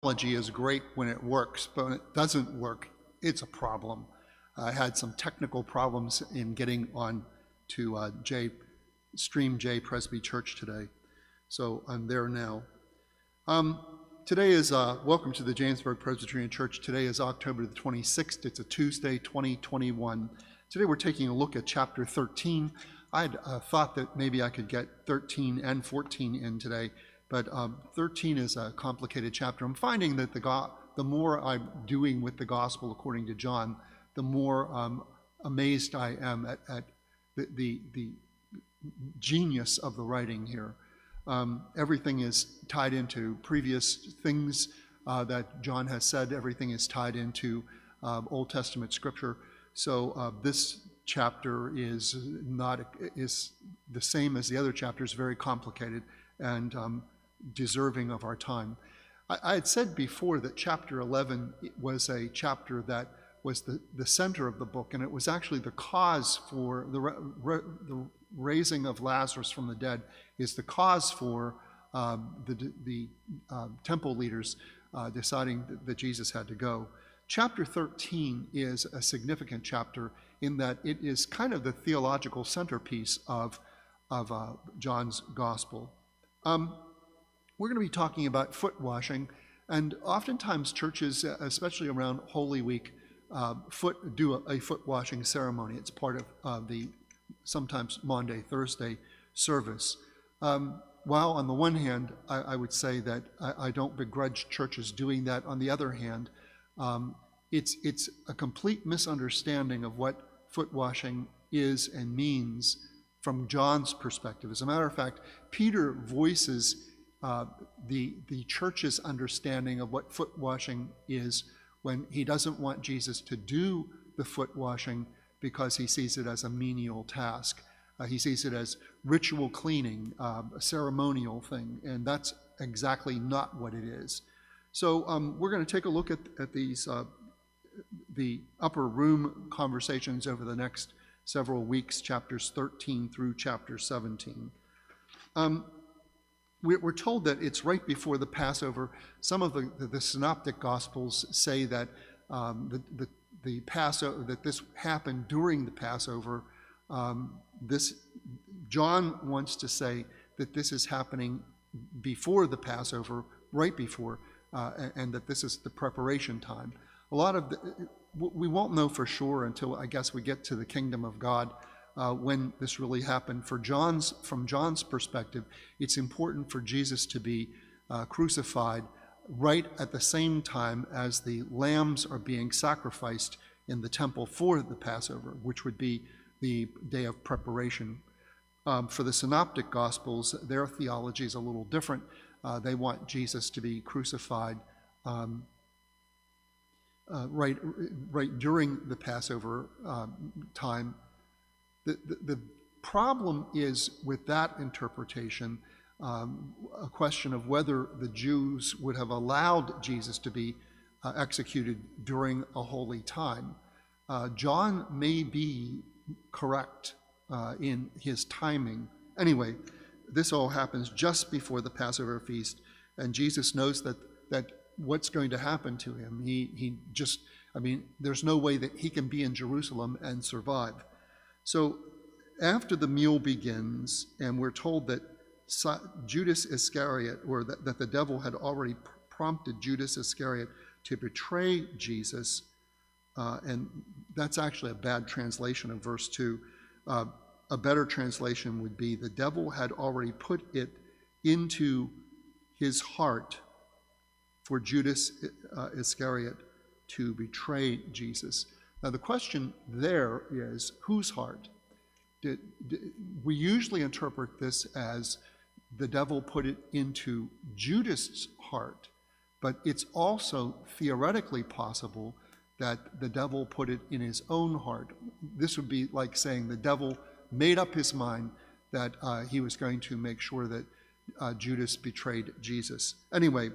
Technology is great when it works, but when it doesn't work, it's a problem. I had some technical problems in getting on to Stream J Presby Church today, so I'm there now. Today is, welcome to the Jamesburg Presbyterian Church. Today is October the 26th. It's a Tuesday, 2021. Today we're taking a look at chapter 13. I had thought that maybe I could get 13 and 14 in today, but 13 is a complicated chapter. I'm finding that the more I'm doing with the gospel according to John, the more amazed I am at the genius of the writing here. Everything is tied into previous things that John has said. Everything is tied into Old Testament scripture. So this chapter is the same as the other chapters, very complicated and deserving of our time. I had said before that chapter 11 was a chapter that was the center of the book, and it was actually the cause for the raising of Lazarus from the dead is the cause for the temple leaders deciding that Jesus had to go. Chapter 13 is a significant chapter in that it is kind of the theological centerpiece of John's gospel. We're going to be talking about foot washing, and oftentimes churches, especially around Holy Week, do a foot washing ceremony. It's part of the sometimes Maundy, Thursday service. While on the one hand, I would say that I don't begrudge churches doing that. On the other hand, it's a complete misunderstanding of what foot washing is and means from John's perspective. As a matter of fact, Peter voices the church's understanding of what foot washing is when he doesn't want Jesus to do the foot washing because he sees it as a menial task. He sees it as ritual cleaning, a ceremonial thing, and that's exactly not what it is. So we're going to take a look at these the upper room conversations over the next several weeks, chapters 13 through chapter 17. We're told that it's right before the Passover. Some of the synoptic gospels say that the Passover, that this happened during the Passover. John wants to say that this is happening before the Passover, right before, and that this is the preparation time. A lot of we won't know for sure until I guess we get to the kingdom of God when this really happened. From John's perspective, it's important for Jesus to be crucified right at the same time as the lambs are being sacrificed in the temple for the Passover, which would be the day of preparation. For the synoptic gospels, their theology is a little different. They want Jesus to be crucified right during the Passover time. The problem is with that interpretation, a question of whether the Jews would have allowed Jesus to be executed during a holy time. John may be correct in his timing. Anyway, this all happens just before the Passover feast, and Jesus knows that what's going to happen to him. There's no way that he can be in Jerusalem and survive. So after the meal begins, and we're told that Judas Iscariot, or that the devil had already prompted Judas Iscariot to betray Jesus, and that's actually a bad translation of verse 2. A better translation would be the devil had already put it into his heart for Judas Iscariot to betray Jesus. Now the question there is, whose heart? We usually interpret this as the devil put it into Judas' heart, but it's also theoretically possible that the devil put it in his own heart. This would be like saying the devil made up his mind that he was going to make sure that Judas betrayed Jesus. Anyway,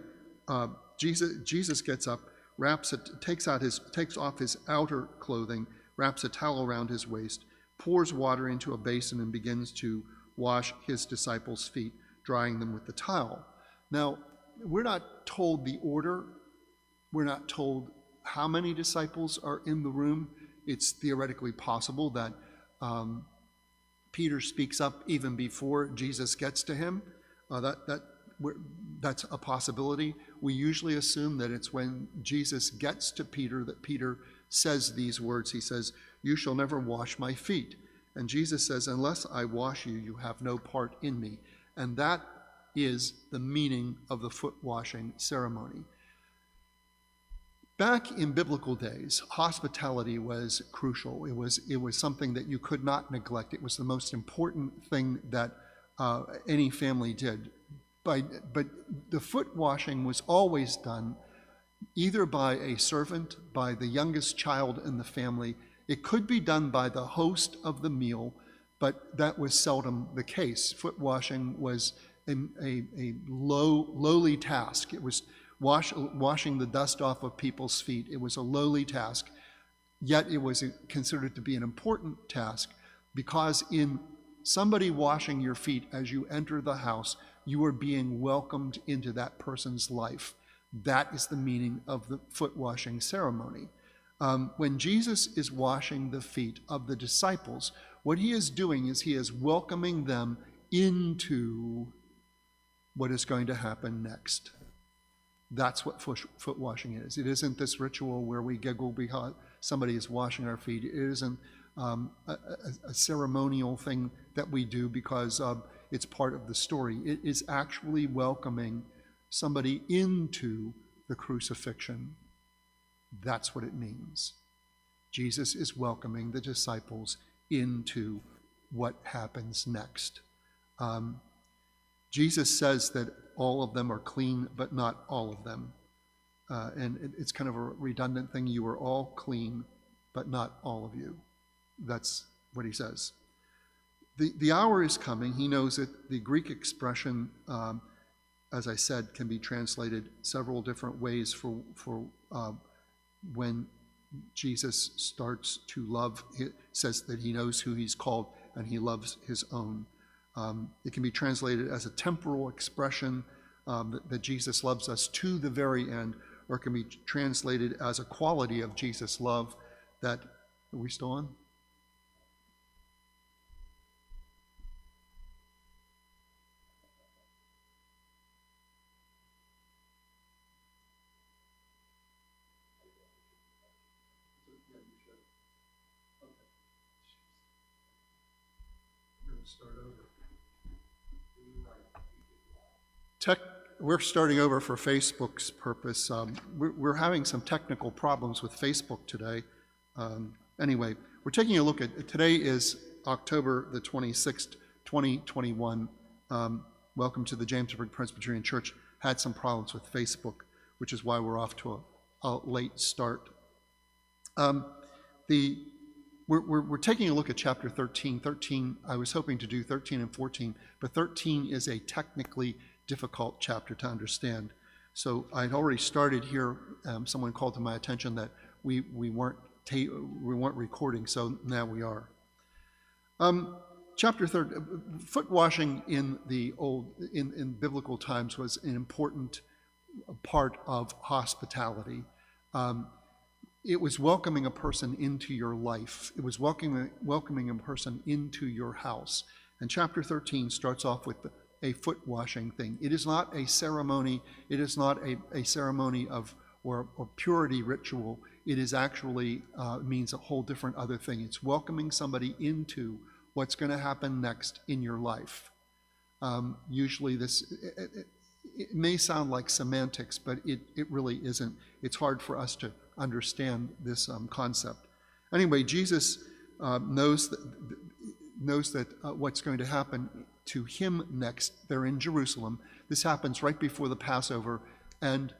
Jesus gets up, takes off his outer clothing, wraps a towel around his waist, pours water into a basin, and begins to wash his disciples' feet, drying them with the towel. Now, we're not told the order. We're not told how many disciples are in the room. It's theoretically possible that Peter speaks up even before Jesus gets to him. That's a possibility. We usually assume that it's when Jesus gets to Peter that Peter says these words. He says, "You shall never wash my feet." And Jesus says, "Unless I wash you, you have no part in me." And that is the meaning of the foot washing ceremony. Back in biblical days, hospitality was crucial. It was something that you could not neglect. It was the most important thing that any family did. But the foot washing was always done either by a servant, by the youngest child in the family. It could be done by the host of the meal, but that was seldom the case. Foot washing was a lowly task. It was washing the dust off of people's feet. It was a lowly task, yet it was considered to be an important task because in somebody washing your feet as you enter the house, you are being welcomed into that person's life. That is the meaning of the foot washing ceremony. When Jesus is washing the feet of the disciples, what he is doing is he is welcoming them into what is going to happen next. That's what foot washing is. It isn't this ritual where we giggle because somebody is washing our feet. It isn't a ceremonial thing that we do because it's part of the story. It is actually welcoming somebody into the crucifixion. That's what it means. Jesus is welcoming the disciples into what happens next. Jesus says that all of them are clean, but not all of them. And it's kind of a redundant thing. You are all clean, but not all of you. That's what he says. The hour is coming. He knows that the Greek expression, as I said, can be translated several different ways for when Jesus starts to love. It says that he knows who he's called and he loves his own. It can be translated as a temporal expression that Jesus loves us to the very end, or it can be translated as a quality of Jesus' love that, are we still on? We're starting over for Facebook's purpose. We're having some technical problems with Facebook today. Anyway, we're taking a look at, today is October the 26th, 2021. Welcome to the Jamesburg Presbyterian Church. Had some problems with Facebook, which is why we're off to a late start. We're taking a look at chapter 13. 13, I was hoping to do 13 and 14, but 13 is a technically difficult chapter to understand. So I'd already started here. Someone called to my attention that we weren't recording, so now we are. Chapter 13, foot washing in biblical times was an important part of hospitality. It was welcoming a person into your life. It was welcoming a person into your house. And chapter 13 starts off with a foot washing thing. It is not a ceremony. It is not a ceremony or purity ritual. It is actually means a whole different other thing. It's welcoming somebody into what's going to happen next in your life. Usually it may sound like semantics, but it really isn't. It's hard for us to understand this concept. Anyway, Jesus knows that what's going to happen to him next. They're in Jerusalem. This happens right before the Passover, and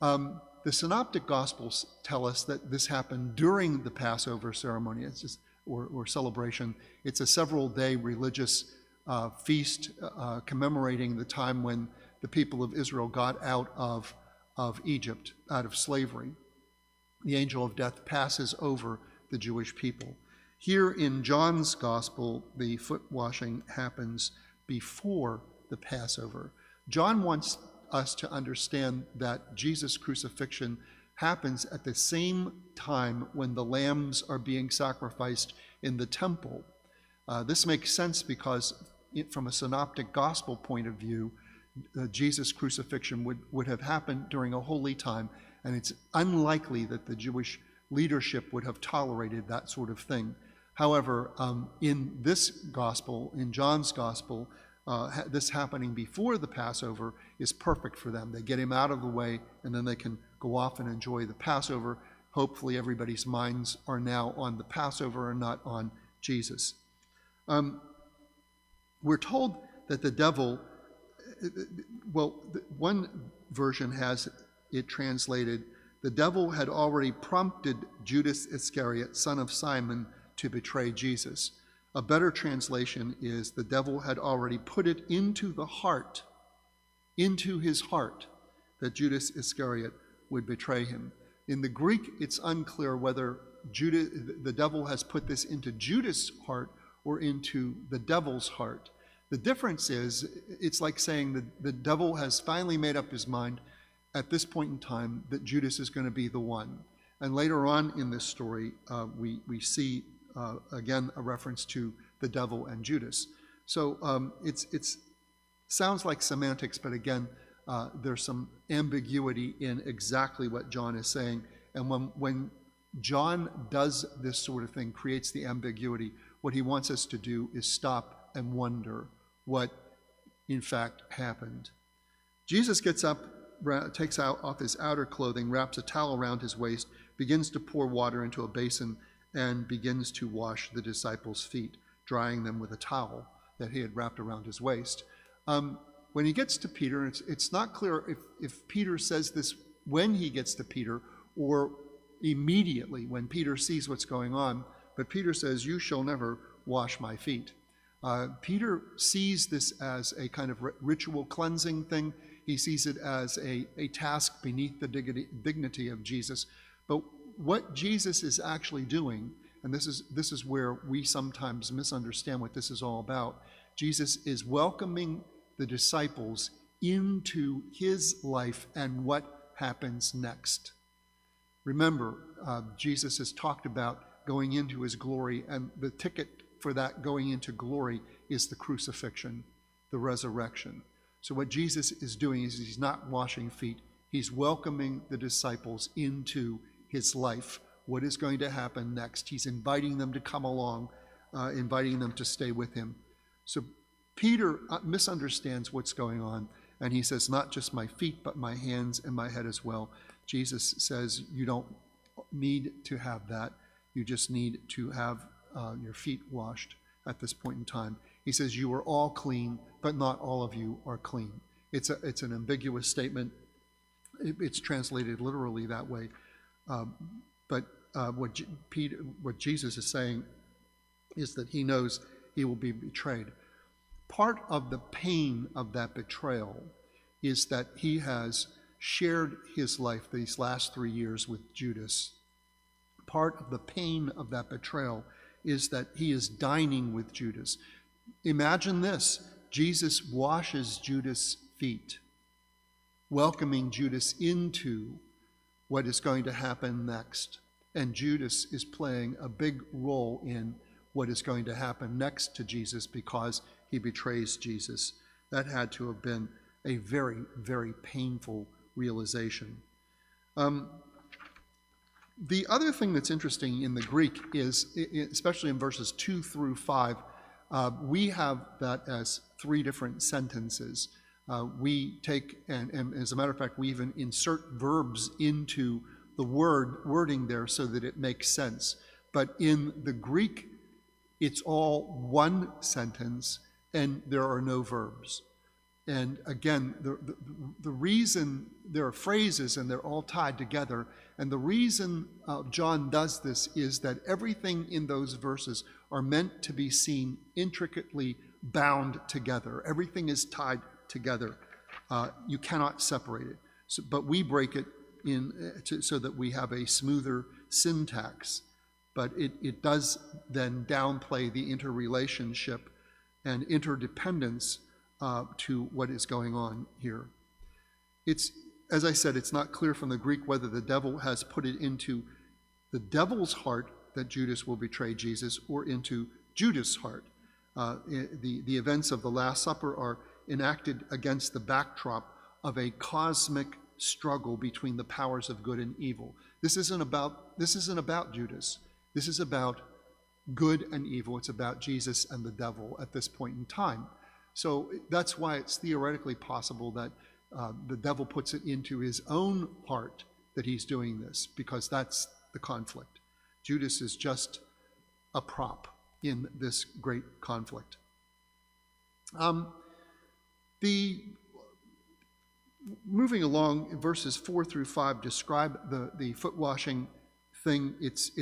the Synoptic Gospels tell us that this happened during the Passover ceremony. It's just or celebration. It's a several-day religious feast commemorating the time when the people of Israel got out of Egypt, out of slavery. The angel of death passes over the Jewish people. Here in John's Gospel, the foot washing happens before the Passover. John wants us to understand that Jesus' crucifixion happens at the same time when the lambs are being sacrificed in the temple. This makes sense because from a synoptic gospel point of view, Jesus' crucifixion would have happened during a holy time, and it's unlikely that the Jewish leadership would have tolerated that sort of thing. However, in this gospel, in John's gospel, this happening before the Passover is perfect for them. They get him out of the way, and then they can go off and enjoy the Passover. Hopefully everybody's minds are now on the Passover and not on Jesus. We're told that the devil, one version has it translated, the devil had already prompted Judas Iscariot, son of Simon, to betray Jesus. A better translation is the devil had already put it into the heart, into his heart, that Judas Iscariot would betray him. In the Greek, it's unclear whether the devil has put this into Judas' heart or into the devil's heart. The difference is, it's like saying that the devil has finally made up his mind at this point in time that Judas is going to be the one. And later on in this story, we see again a reference to the devil and Judas. So it's sounds like semantics, but again, there's some ambiguity in exactly what John is saying. And when John does this sort of thing, creates the ambiguity, what he wants us to do is stop and wonder what in fact happened. Jesus gets up, takes off his outer clothing, wraps a towel around his waist, begins to pour water into a basin, and begins to wash the disciples' feet, drying them with a towel that he had wrapped around his waist. When he gets to Peter, it's not clear if Peter says this when he gets to Peter or immediately when Peter sees what's going on, but Peter says, "You shall never wash my feet." Peter sees this as a kind of ritual cleansing thing. He sees it as a task beneath the dignity of Jesus. But what Jesus is actually doing, and this is where we sometimes misunderstand what this is all about, Jesus is welcoming the disciples into his life and what happens next. Remember, Jesus has talked about going into his glory, and the ticket for that going into glory is the crucifixion, the resurrection. So what Jesus is doing is he's not washing feet. He's welcoming the disciples into his life, what is going to happen next. He's inviting them to come along, inviting them to stay with him. So Peter misunderstands what's going on, and he says, not just my feet, but my hands and my head as well. Jesus says, you don't need to have that. You just need to have your feet washed at this point in time. He says, you are all clean, but not all of you are clean. It's an ambiguous statement. It's translated literally that way. But what Jesus is saying is that he knows he will be betrayed. Part of the pain of that betrayal is that he has shared his life these last 3 years with Judas. Part of the pain of that betrayal is that he is dining with Judas. Imagine this: Jesus washes Judas' feet, welcoming Judas into what is going to happen next. And Judas is playing a big role in what is going to happen next to Jesus because he betrays Jesus. That had to have been a very, very painful realization. The other thing that's interesting in the Greek is, especially in verses 2 through 5, we have that as 3 different sentences. We take, and as a matter of fact, we even insert verbs into the wording there so that it makes sense. But in the Greek, it's all one sentence, and there are no verbs. And again, the reason there are phrases and they're all tied together, and the reason John does this is that everything in those verses are meant to be seen intricately bound together. Everything is tied together. You cannot separate it. But we break it in so that we have a smoother syntax. But it does then downplay the interrelationship and interdependence to what is going on here. It's, as I said, it's not clear from the Greek whether the devil has put it into the devil's heart that Judas will betray Jesus or into Judas' heart. The events of the Last Supper are enacted against the backdrop of a cosmic struggle between the powers of good and evil. This isn't about Judas. This is about good and evil. It's about Jesus and the devil at this point in time. So that's why it's theoretically possible that the devil puts it into his own heart that he's doing this, because that's the conflict. Judas is just a prop in this great conflict. Moving along, verses 4 through 5 describe the foot washing thing. It's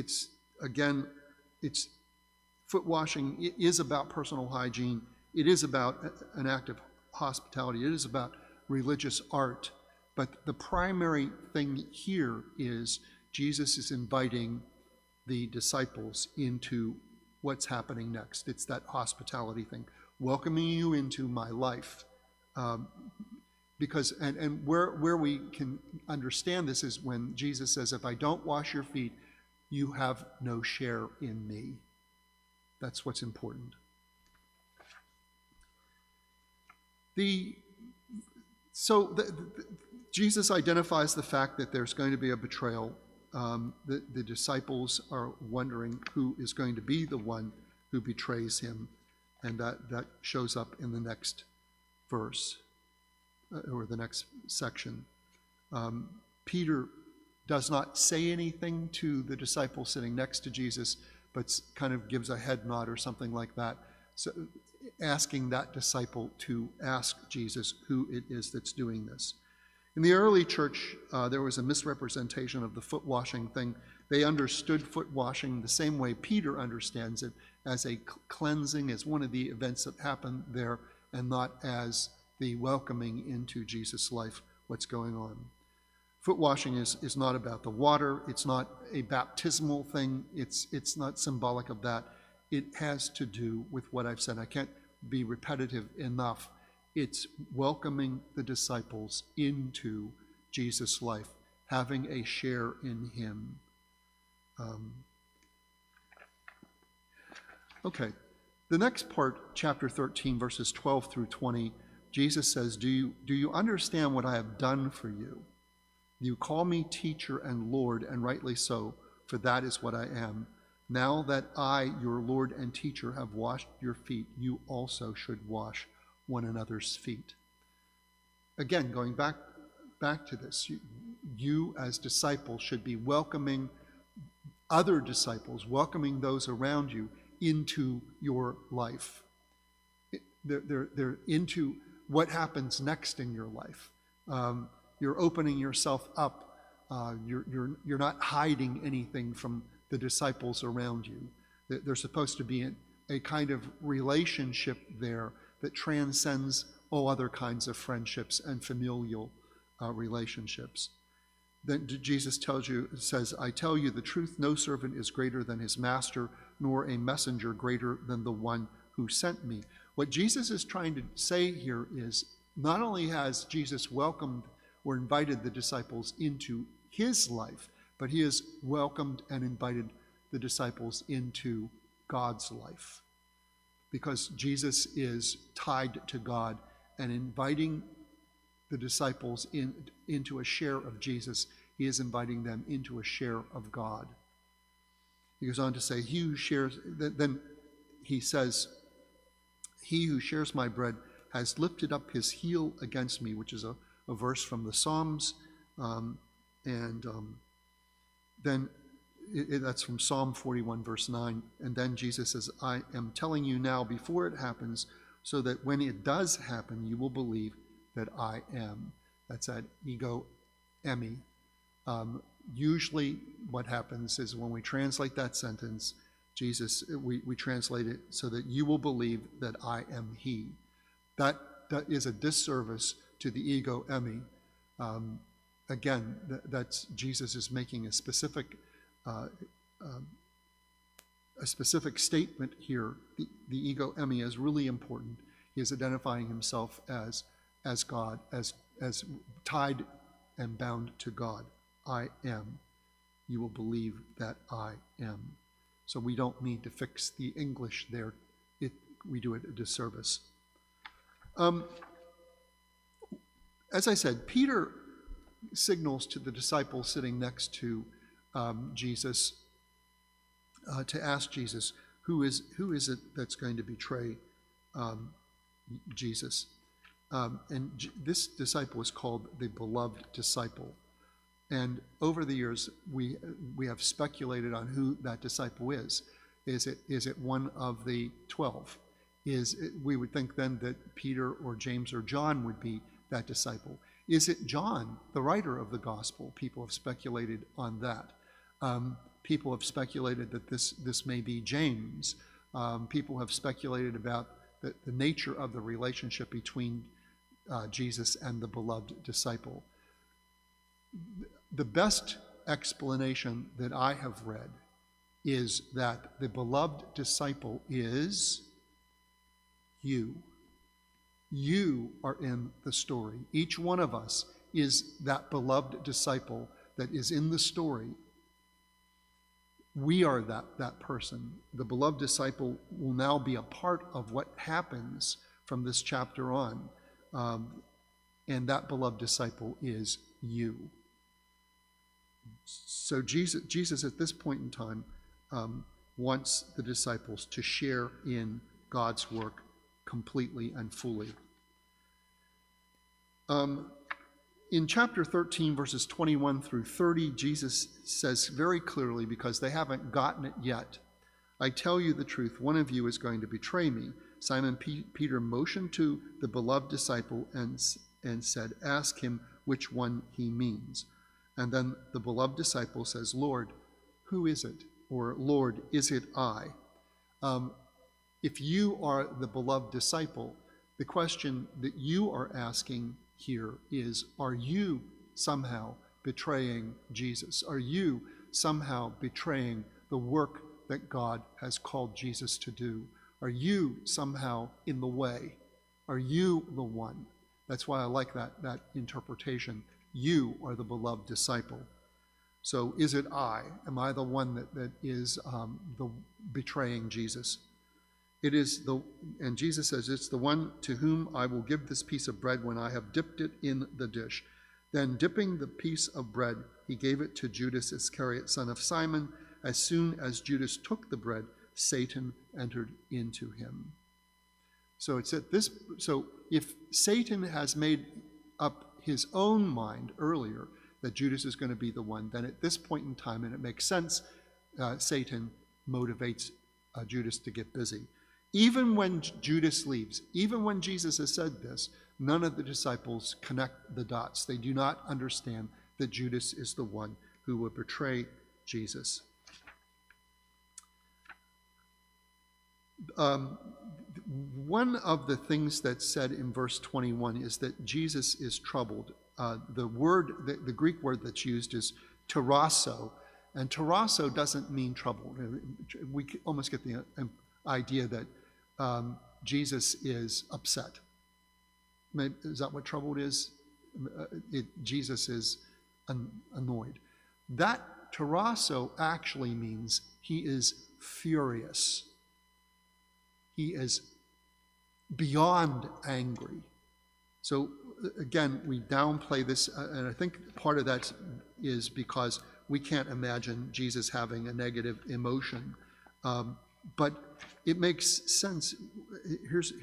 foot washing. It is about personal hygiene. It is about an act of hospitality. It is about religious art. But the primary thing here is Jesus is inviting the disciples into what's happening next. It's that hospitality thing, welcoming you into my life. Because where we can understand this is when Jesus says, if I don't wash your feet, you have no share in me. That's what's important. Jesus identifies the fact that there's going to be a betrayal. The disciples are wondering who is going to be the one who betrays him, and that shows up in the next verse, or the next section. Peter does not say anything to the disciple sitting next to Jesus, but kind of gives a head nod or something like that, so asking that disciple to ask Jesus who it is that's doing this. In the early church, there was a misrepresentation of the foot washing thing. They understood foot washing the same way Peter understands it, as a cleansing, as one of the events that happened there, and not as the welcoming into Jesus' life, what's going on. Foot washing is not about the water. It's not a baptismal thing. It's not symbolic of that. It has to do with what I've said. I can't be repetitive enough. It's welcoming the disciples into Jesus' life, having a share in him. Okay, the next part, chapter 13, verses 12 through 20, Jesus says, do you understand what I have done for you? You call me teacher and Lord, and rightly so, for that is what I am. Now that I, your Lord and teacher, have washed your feet, you also should wash one another's feet. Again, going back to this, you as disciples should be welcoming other disciples, welcoming those around you into your life. They're into what happens next in your life. You're opening yourself up. You're not hiding anything from the disciples around you. There's supposed to be a kind of relationship there that transcends all other kinds of friendships and familial relationships. Then Jesus says, I tell you the truth, no servant is greater than his master, nor a messenger greater than the one who sent me. What Jesus is trying to say here is, not only has Jesus welcomed or invited the disciples into his life, but he has welcomed and invited the disciples into God's life. Because Jesus is tied to God, and inviting the disciples into a share of Jesus, he is inviting them into a share of God. He goes on to say, then he says, he who shares my bread has lifted up his heel against me, which is a verse from the Psalms. Then that's from Psalm 41, verse 9. And then Jesus says, I am telling you now before it happens, so that when it does happen, you will believe that I am. That's that ego eimi. Usually what happens is when we translate that sentence, we translate it so that you will believe that I am he. That is a disservice to the ego eimi. Again, that's Jesus is making a specific statement here. The ego eimi is really important. He is identifying himself as God, as as tied and bound to God. I am. You will believe that I am. So we don't need to fix the English there. We do it a disservice. As I said, Peter signals to the disciples sitting next to Jesus to ask Jesus, who is it that's going to betray Jesus? This disciple is called the beloved disciple. And over the years, we have speculated on who that disciple is. Is it one of the 12? We would think then that Peter or James or John would be that disciple. Is it John, the writer of the gospel? People have speculated on that. People have speculated that this may be James. People have speculated about the nature of the relationship between Jesus and the beloved disciple. The best explanation that I have read is that the beloved disciple is you. You are in the story. Each one of us is that beloved disciple that is in the story. We are that person. The beloved disciple will now be a part of what happens from this chapter on. And that beloved disciple is you. So Jesus at this point in time wants the disciples to share in God's work completely and fully. In chapter 13, verses 21 through 30, Jesus says very clearly, because they haven't gotten it yet, I tell you the truth, one of you is going to betray me. Simon Peter motioned to the beloved disciple and said, ask him which one he means. And then the beloved disciple says, Lord, who is it? Or Lord, is it I? If you are the beloved disciple, the question that you are asking here is, are you somehow betraying Jesus? Are you somehow betraying the work that God has called Jesus to do? Are you somehow in the way? Are you the one? That's why I like that interpretation. You are the beloved disciple. So is it I? Am I the one that is the betraying Jesus? It is and Jesus says, it's the one to whom I will give this piece of bread when I have dipped it in the dish. Then dipping the piece of bread, he gave it to Judas Iscariot, son of Simon. As soon as Judas took the bread, Satan entered into him. So it's at this. So if Satan has made up his own mind earlier that Judas is going to be the one, then at this point in time, and it makes sense, Satan motivates Judas to get busy. Even when Judas leaves, even when Jesus has said this, none of the disciples connect the dots. They do not understand that Judas is the one who will betray Jesus. One of the things that's said in verse 21 is that Jesus is troubled. The Greek word that's used is tarasso, and tarasso doesn't mean trouble. We almost get the idea that Jesus is upset. Is that what troubled is? Jesus is annoyed. That tarasso actually means he is furious. He is beyond angry. So again, we downplay this, and I think part of that is because we can't imagine Jesus having a negative emotion. But it makes sense. Here's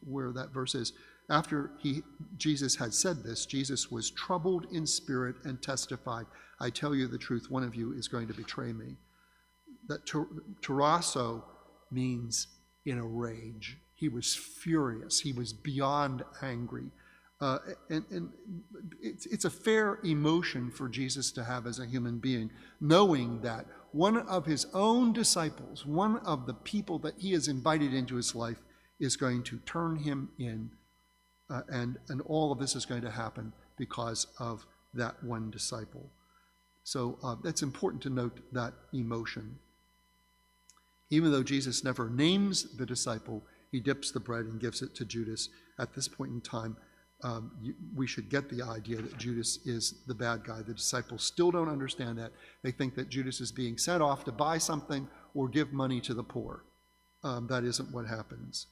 where that verse is. After Jesus had said this, Jesus was troubled in spirit and testified, I tell you the truth, one of you is going to betray me. That tarasso means in a rage. He was furious. He was beyond angry. And it's a fair emotion for Jesus to have as a human being, knowing that one of his own disciples, one of the people that he has invited into his life, is going to turn him in, and all of this is going to happen because of that one disciple. So that's important to note that emotion. Even though Jesus never names the disciple, he dips the bread and gives it to Judas. At this point in time, we should get the idea that Judas is the bad guy. The disciples still don't understand that. They think that Judas is being sent off to buy something or give money to the poor. That isn't what happens.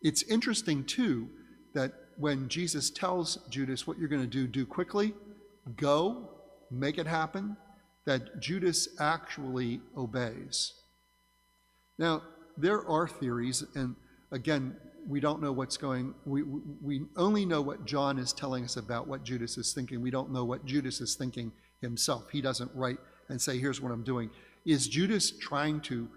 It's interesting, too, that when Jesus tells Judas what you're going to do quickly, go, make it happen, that Judas actually obeys. Now, there are theories, and again, we don't know what's going, we only know what John is telling us about what Judas is thinking. We don't know what Judas is thinking himself. He doesn't write and say, here's what I'm doing. Is Judas trying to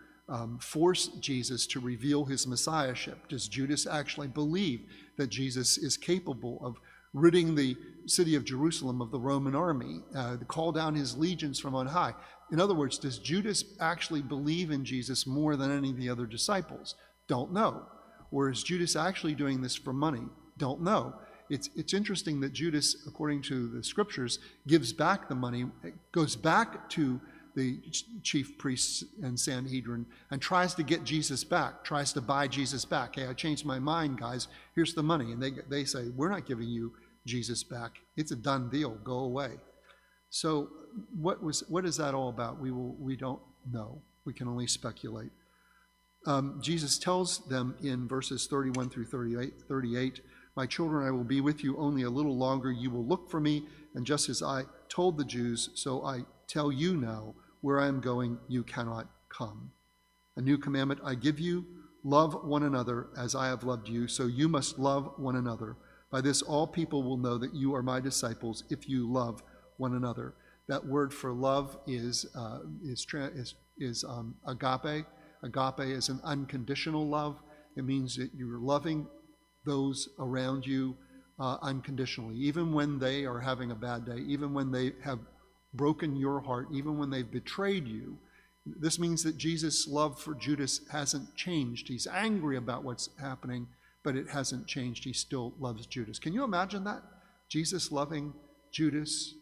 force Jesus to reveal his messiahship? Does Judas actually believe that Jesus is capable of ridding the city of Jerusalem of the Roman army, to call down his legions from on high? In other words, does Judas actually believe in Jesus more than any of the other disciples? Don't know. Or is Judas actually doing this for money? Don't know. It's interesting that Judas, according to the scriptures, gives back the money, goes back to the chief priests and Sanhedrin and tries to get Jesus back, tries to buy Jesus back. Hey, I changed my mind, guys. Here's the money. And they say, we're not giving you Jesus back. It's a done deal. Go away. So what is that all about? We don't know. We can only speculate. Jesus tells them in verses 31 through 38, my children, I will be with you only a little longer. You will look for me, and just as I told the Jews, so I tell you now, where I am going, you cannot come. A new commandment I give you, love one another as I have loved you, so you must love one another. By this all people will know that you are my disciples if you love one another. That word for love is agape. Agape is an unconditional love. It means that you're loving those around you unconditionally, even when they are having a bad day, even when they have broken your heart, even when they've betrayed you. This means that Jesus' love for Judas hasn't changed. He's angry about what's happening, but it hasn't changed. He still loves Judas. Can you imagine that? Jesus loving Judas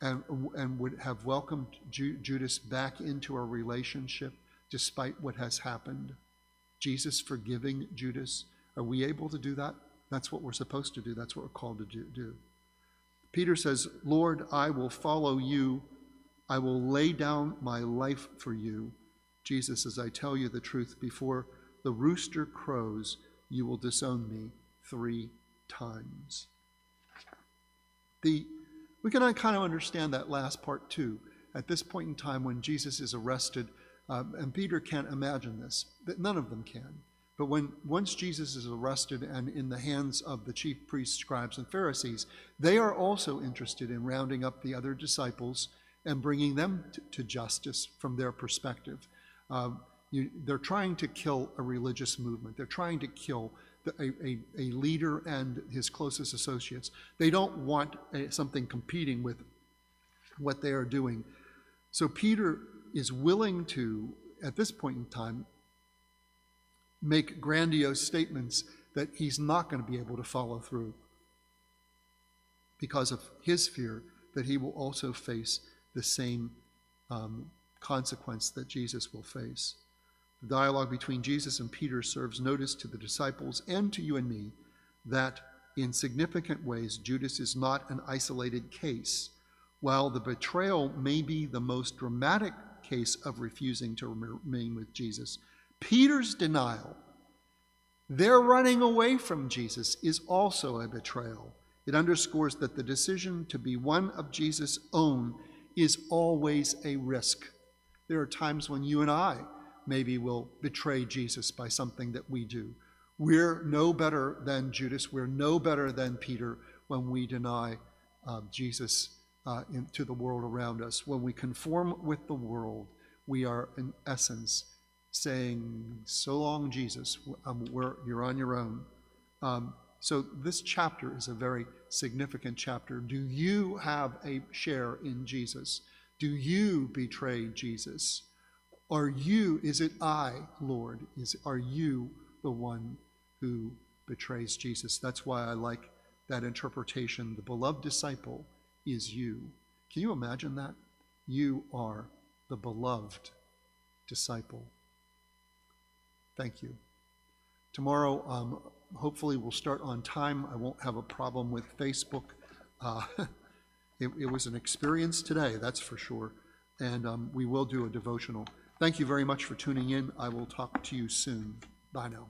and would have welcomed Judas back into a relationship despite what has happened. Jesus forgiving Judas. Are we able to do that? That's what we're supposed to do. That's what we're called to do. Peter says, Lord, I will follow you. I will lay down my life for you. Jesus says, I tell you the truth, before the rooster crows, you will disown me 3 times. We can kind of understand that last part too. At this point in time when Jesus is arrested, and Peter can't imagine this, that none of them can. But once Jesus is arrested and in the hands of the chief priests, scribes, and Pharisees, they are also interested in rounding up the other disciples and bringing them to justice from their perspective. They're trying to kill a religious movement. They're trying to kill a leader and his closest associates. They don't want something competing with what they are doing. So Peter is willing to, at this point in time, make grandiose statements that he's not going to be able to follow through because of his fear that he will also face the same consequence that Jesus will face. The dialogue between Jesus and Peter serves notice to the disciples and to you and me that in significant ways Judas is not an isolated case. While the betrayal may be the most dramatic case of refusing to remain with Jesus, Peter's denial, their running away from Jesus, is also a betrayal. It underscores that the decision to be one of Jesus' own is always a risk. There are times when you and I maybe will betray Jesus by something that we do. We're no better than Judas. We're no better than Peter when we deny Jesus to the world around us. When we conform with the world, we are in essence saying, so long, Jesus, you're on your own. So this chapter is a very significant chapter. Do you have a share in Jesus? Do you betray Jesus? Is it I, Lord? Are you the one who betrays Jesus? That's why I like that interpretation. The beloved disciple is you. Can you imagine that? You are the beloved disciple. Thank you. Tomorrow, hopefully we'll start on time. I won't have a problem with Facebook. Uh, it was an experience today, that's for sure. And we will do a devotional. Thank you very much for tuning in. I will talk to you soon. Bye now.